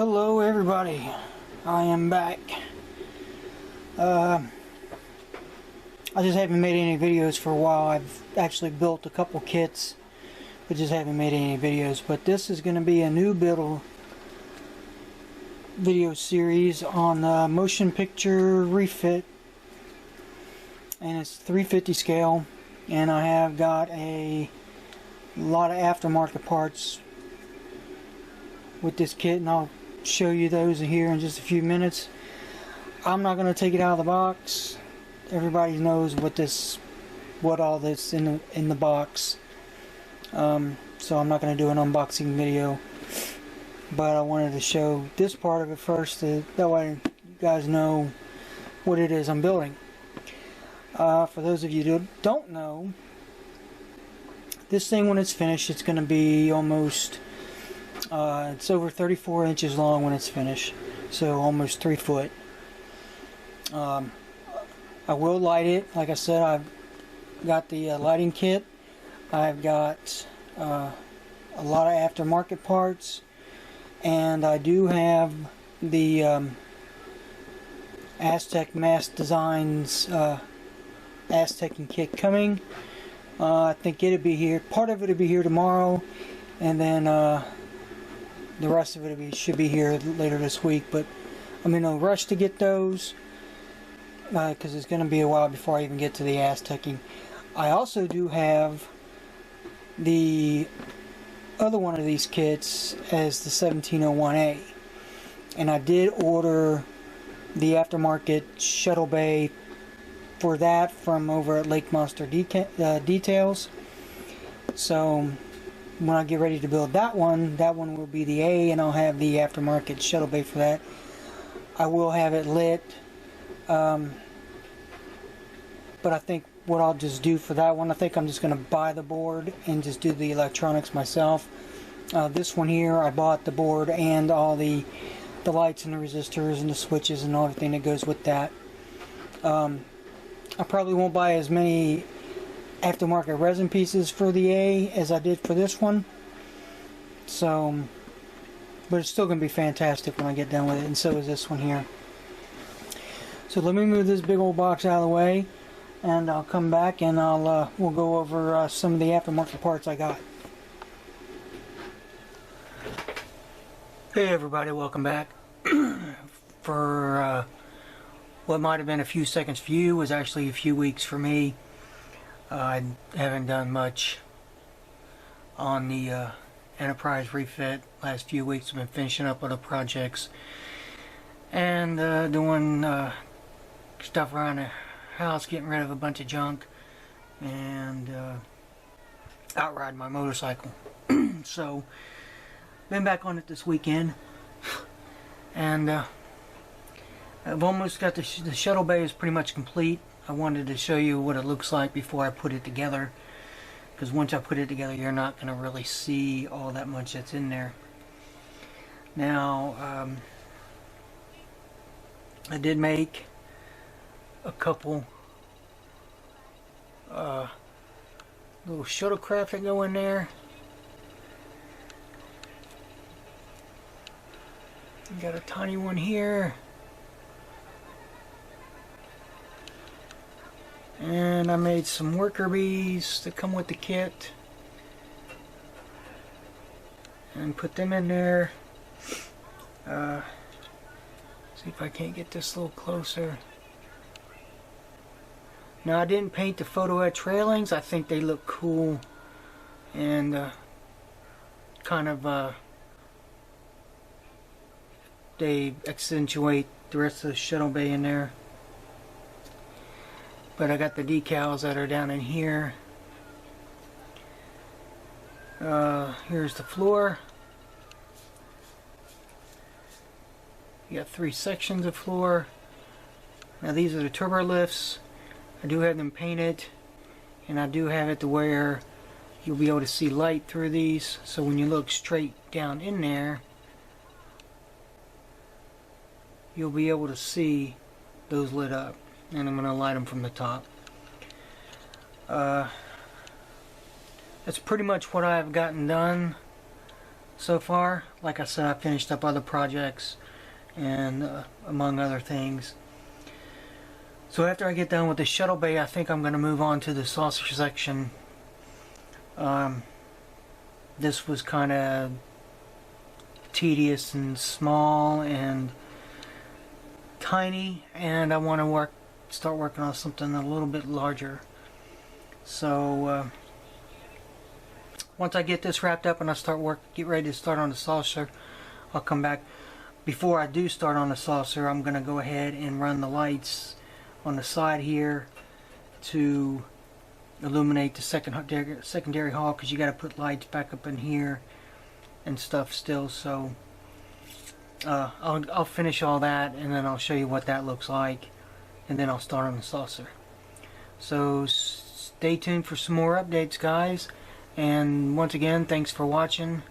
Hello everybody, I am back. I just haven't made any videos for a while. I've actually built a couple kits, but just haven't made any videos. But this is going to be a new video series on motion picture refit, and it's 350 scale, and I have got a lot of aftermarket parts with this kit, and I'll show you those here in just a few minutes. I'm not going to take it out of the box. Everybody knows what all this in the box. So I'm not going to do an unboxing video, but I wanted to show this part of it first, that way you guys know what it is I'm building. For those of you who don't know, this thing, when it's finished, it's going to be almost it's over 34 inches long when it's finished, so almost 3 foot. I will light it. Like I said, I've got the lighting kit. I've got a lot of aftermarket parts, and I do have the Aztec Mask Designs Aztec kit coming. I think it'll be here. Part of it will be here tomorrow, and then the rest of it should be here later this week. But I'm in no rush to get those, because it's going to be a while before I even get to the Aztecing. I also do have the other one of these kits as the 1701A, and I did order the aftermarket shuttle bay for that from over at Lake Monster Details. So when I get ready to build that one will be the A, and I'll have the aftermarket shuttle bay for that. I will have it lit, but I think what I'll just do for that one, I think I'm just going to buy the board and just do the electronics myself. This one here, I bought the board and all the lights and the resistors and the switches and everything that goes with that. I probably won't buy as many aftermarket resin pieces for the A as I did for this one. So, but it's still going to be fantastic when I get done with it, and so is this one here. So let me move this big old box out of the way, and I'll come back and we'll go over some of the aftermarket parts I got. Hey everybody, welcome back. For what might have been a few seconds for you was actually a few weeks for me. I haven't done much on the Enterprise Refit. Last few weeks I've been finishing up other projects and doing stuff around the house, getting rid of a bunch of junk, and out riding my motorcycle. So been back on it this weekend, and I've almost got the shuttle bay is pretty much complete. I wanted to show you what it looks like before I put it together, because once I put it together you're not going to really see all that much that's in there. Now I did make a couple little shuttlecraft that go in there. Got a tiny one here, and I made some worker bees that come with the kit and put them in there. See if I can't get this a little closer. Now, I didn't paint the photo etch railings. I think they look cool and kind of they accentuate the rest of the shuttle bay in there. But I got the decals that are down in here. Here's the floor. You got 3 sections of floor. Now these are the turbo lifts. I do have them painted, and I do have it to where you'll be able to see light through these. So when you look straight down in there, you'll be able to see those lit up. And I'm going to light them from the top. That's pretty much what I've gotten done. so far. Like I said, I finished up other projects and among other things. So after I get done with the shuttle bay, I think I'm going to move on to the saucer section. This was kind of tedious and small and tiny, and I want to start working on something a little bit larger. So once I get this wrapped up and I get ready to start on the saucer, I'll come back. Before I do start on the saucer, I'm going to go ahead and run the lights on the side here to illuminate the secondary hall, because you got to put lights back up in here and stuff still. So I'll finish all that, and then I'll show you what that looks like, and then I'll start on the saucer. So stay tuned for some more updates, guys. And once again, thanks for watching.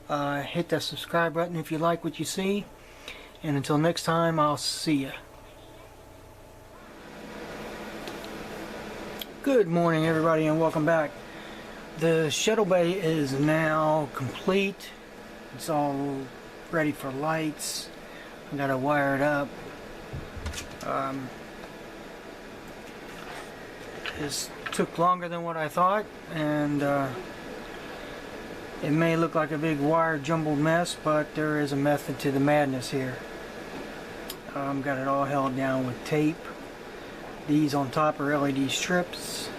Hit that subscribe button if you like what you see. And until next time, I'll see ya. Good morning, everybody, and welcome back. The shuttle bay is now complete. It's all ready for lights. I gotta wire it up. This took longer than what I thought, and it may look like a big wire jumbled mess, but there is a method to the madness here. Got it all held down with tape. These on top are LED strips.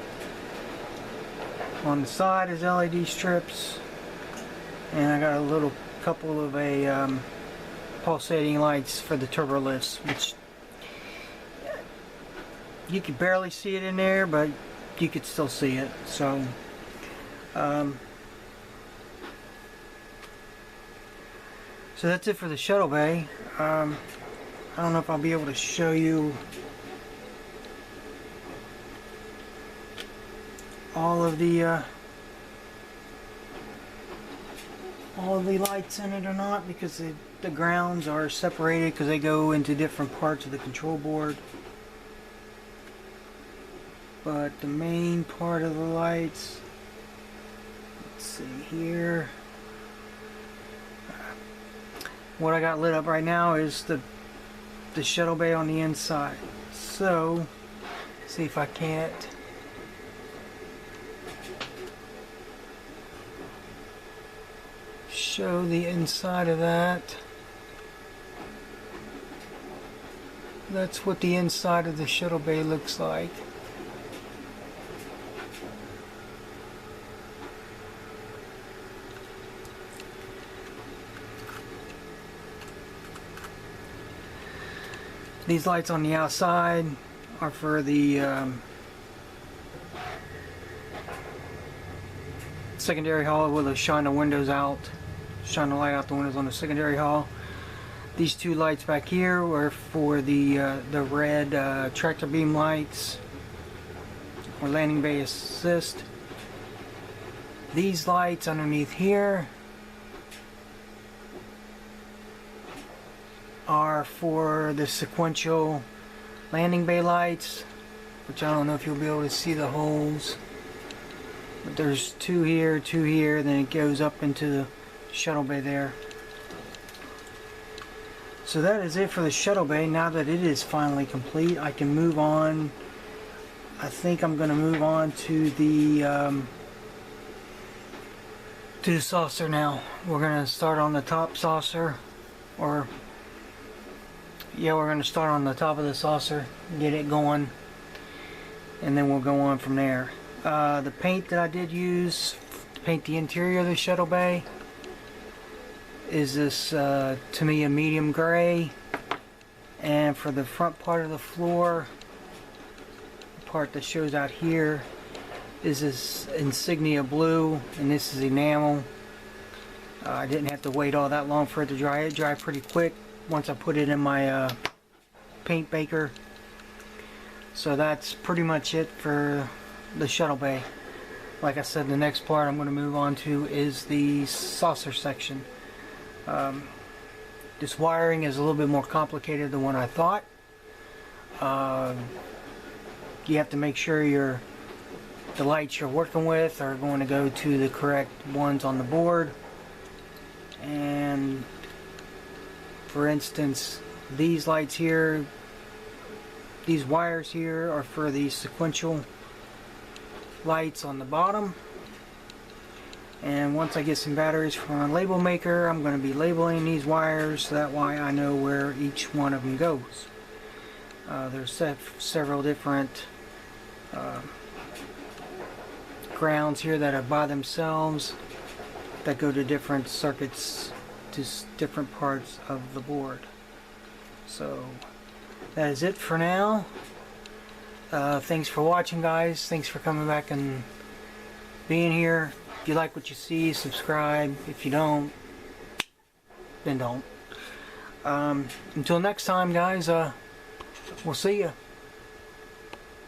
On the side is LED strips, and I got a couple of pulsating lights for the turbo lifts, which you could barely see it in there, but you could still see it. So so that's it for the shuttle bay. I don't know if I'll be able to show you all of the lights in it or not, because the grounds are separated because they go into different parts of the control board. But the main part of the lights, let's see here, what I got lit up right now is the shuttle bay on the inside. So see if I can't show the inside of that. That's what the inside of the shuttle bay looks like. These lights on the outside are for the secondary hall, where they shine the windows out, shine the light out the windows on the secondary hall. These two lights back here were for the red tractor beam lights or landing bay assist. These lights underneath here are for the sequential landing bay lights, which I don't know if you'll be able to see the holes, but there's two here, then it goes up into the shuttle bay there. So that is it for the shuttle bay. Now that it is finally complete, I can move on. I think I'm going to move on to the saucer now. We're going to start on the top saucer, or yeah, we're going to start on the top of the saucer, get it going, and then we'll go on from there. The paint that I did use to paint the interior of the shuttle bay is this to me a medium gray, and for the front part of the floor, the part that shows out here, is this insignia blue, and this is enamel. I didn't have to wait all that long for it to dry. It dried pretty quick once I put it in my paint baker. So that's pretty much it for the shuttle bay. Like I said, the next part I'm going to move on to is the saucer section. This wiring is a little bit more complicated than what I thought. You have to make sure the lights you're working with are going to go to the correct ones on the board. And for instance, these lights here, these wires here are for the sequential lights on the bottom. And once I get some batteries from a label maker, I'm going to be labeling these wires so that way I know where each one of them goes. There's several different grounds here that are by themselves that go to different circuits, to different parts of the board. So that is it for now. Thanks for watching, guys. Thanks for coming back and being here. If you like what you see, subscribe. If you don't, then don't. Until next time, guys, we'll see you.